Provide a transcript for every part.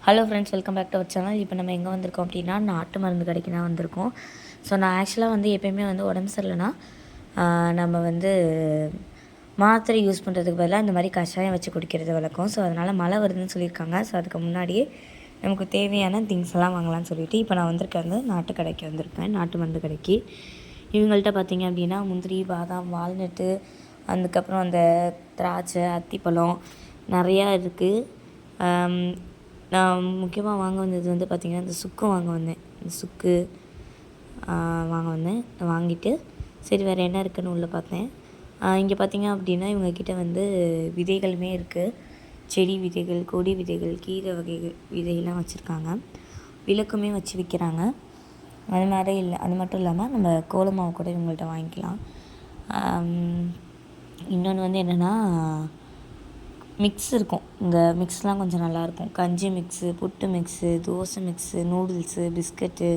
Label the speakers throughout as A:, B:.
A: Hello friends, welcome back to our channel. இப்போ நம்ம எங்கே வந்திருக்கோம் அப்படின்னா, நாட்டு மருந்து கடைக்கு தான் வந்திருக்கோம். ஸோ நான் ஆக்சுவலாக வந்து எப்போயுமே வந்து உடம்பு சரியில்லைன்னா நம்ம வந்து மாத்திரை யூஸ் பண்ணுறதுக்கு பதிலாக இந்த மாதிரி கஷாயம் வச்சு குடிக்கிறது வழக்கம். ஸோ அதனால் மழை வருதுன்னு சொல்லியிருக்காங்க. ஸோ அதுக்கு முன்னாடியே நமக்கு தேவையான திங்ஸ் எல்லாம் வாங்கலாம்னு சொல்லிவிட்டு இப்போ நான் வந்திருக்கேன் வந்து நாட்டு கடைக்கு வந்திருக்கேன், நாட்டு மருந்து கடைக்கு. இவங்கள்ட்ட பார்த்திங்க அப்படின்னா முந்திரி, பாதாம், வால்நட்டு, அதுக்கப்புறம் அந்த திராட்சை, அத்திப்பழம் நிறையா இருக்குது. நான் முக்கியமாக வாங்க வந்தது வந்து பார்த்திங்கன்னா இந்த சுக்கு வாங்க வந்தேன். இந்த சுக்கு வாங்க வந்தேன். வாங்கிட்டு சரி வேறு என்ன இருக்குதுன்னு உள்ளே பார்த்தேன். இங்கே பார்த்திங்க அப்படின்னா இவங்கக்கிட்ட வந்து விதைகளுமே இருக்குது. செடி விதைகள், கொடி விதைகள், கீரை வகைகள் விதைகள்லாம் வச்சுருக்காங்க. விளக்குமே வச்சு விற்கிறாங்க. அது மாதிரி இல்லை, அது மட்டும் இல்லாமல் நம்ம கோலமாவு கூட இவங்கள்ட்ட வாங்கிக்கலாம். இன்னொன்று வந்து என்னென்னா மிக்ஸ் இருக்கும். இந்த மிக்ஸ்லாம் கொஞ்சம் நல்லாயிருக்கும். கஞ்சி மிக்ஸு, புட்டு mix, dosa mix, noodles, biscuit,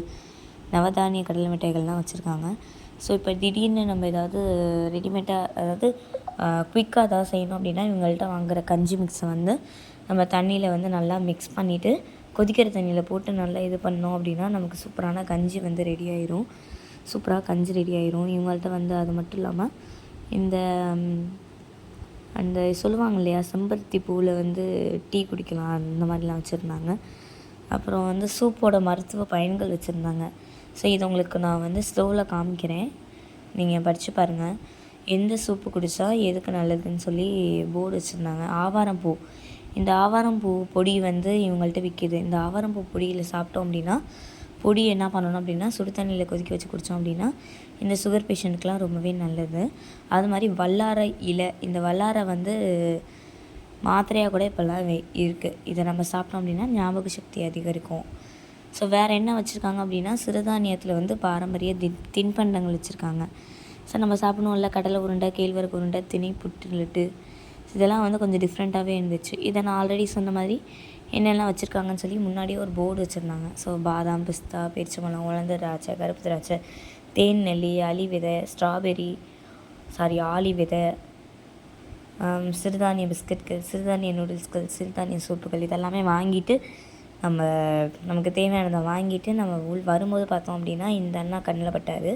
A: நவதானிய கடலை மிட்டாய்கள்லாம் வச்சுருக்காங்க. ஸோ இப்போ திடீர்னு நம்ம ஏதாவது ரெடிமேடாக, அதாவது குயிக்காக ஏதாவது செய்யணும் அப்படின்னா இவங்கள்ட்ட வாங்குகிற கஞ்சி மிக்ஸை வந்து நம்ம தண்ணியில் வந்து நல்லா மிக்ஸ் பண்ணிவிட்டு கொதிக்கிற தண்ணியில் போட்டு நல்லா இது பண்ணோம் அப்படின்னா நமக்கு சூப்பரான கஞ்சி வந்து ரெடி ஆயிரும். சூப்பராக கஞ்சி ரெடி ஆயிரும். இவங்கள்ட்ட வந்து அது மட்டும் இல்லாமல் இந்த அந்த சொல்லுவாங்க இல்லையா, செம்பருத்தி பூவில் வந்து டீ குடிக்கலாம், அந்த மாதிரிலாம் வச்சுருந்தாங்க. அப்புறம் வந்து சூப்போட மருத்துவ பயன்கள் வச்சுருந்தாங்க. ஸோ இதை உங்களுக்கு நான் வந்து ஸ்லோவில் காமிக்கிறேன், நீங்கள் படித்து பாருங்கள். எந்த சூப்பு குடித்தா எதுக்கு நல்லதுன்னு சொல்லி போர்டு வச்சுருந்தாங்க. ஆவாரம்பூ, இந்த ஆவாரம்பூ பொடி வந்து இவங்கள்ட்ட விற்கிது. இந்த ஆவாரம்பூ பொடியில் சாப்பிட்டோம் அப்படின்னா பொடி என்ன பண்ணணும் அப்படின்னா சுடு தண்ணியில் கொதிக்க வச்சு குடித்தோம் அப்படின்னா இந்த சுகர் பேஷண்ட்டுக்கெலாம் ரொம்பவே நல்லது. அது மாதிரி வல்லாரை இலை, இந்த வல்லாரை வந்து மாத்திரையாக கூட இப்போல்லாம் இருக்குது. இதை நம்ம சாப்பிட்டோம் அப்படின்னா ஞாபக சக்தி அதிகரிக்கும். ஸோ வேறு என்ன வச்சுருக்காங்க அப்படின்னா சிறுதானியத்தில் வந்து பாரம்பரிய தின்பண்டங்கள் வச்சுருக்காங்க. ஸோ நம்ம சாப்பிடணும்ல, கடலை உருண்டை, கேழ்வரகு உருண்டை, திணை புட்டு லட்டு, இதெல்லாம் வந்து கொஞ்சம் டிஃப்ரெண்ட்டாகவே இருந்துச்சு. இதை நான் ஆல்ரெடி சொன்ன மாதிரி என்னெல்லாம் வச்சுருக்காங்கன்னு சொல்லி முன்னாடியே ஒரு போர்டு வச்சுருந்தாங்க. ஸோ பாதாம், பிஸ்தா, பேரிச்சம்பழம், உலர்ந்த திராட்சை, கருப்பு திராட்சை, தேன் நெல்லி, அலி விதை, ஸ்ட்ராபெரி, ஆலி விதை, சிறுதானிய பிஸ்கட்கள், சிறுதானிய நூடுல்ஸ்கள், சிறுதானிய சூப்புகள், இதெல்லாமே வாங்கிட்டு நமக்கு தேவையானதை வாங்கிட்டு நம்ம வரும்போது பார்த்தோம் அப்படின்னா இந்த அண்ணா கண்ணில் பட்டார்.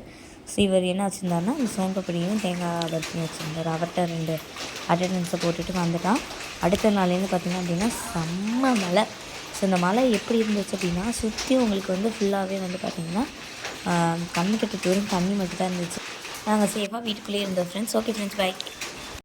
A: ஸோ இவர் என்ன வச்சுருந்தாருன்னா இந்த சோம்பப்பொடியும் தேங்காய் பருத்தியும் வச்சுருந்தார். அவர்கிட்ட 2 அட்டண்டன்ஸை போட்டுட்டு வந்துட்டான். அடுத்த நாள்லேருந்து பார்த்திங்க அப்படின்னா செம்ம மழை. ஸோ இந்த மழை எப்படி இருந்துச்சு அப்படின்னா சுற்றி உங்களுக்கு வந்து ஃபுல்லாகவே வந்து பார்த்திங்கன்னா கண்ணுக்கிட்ட வெறும் தண்ணி மட்டும் தான் இருந்துச்சு. நாங்கள் சேஃபாக வீட்டுக்குள்ளேயே இருந்தோம் ஃப்ரெண்ட்ஸ். Okay friends, by.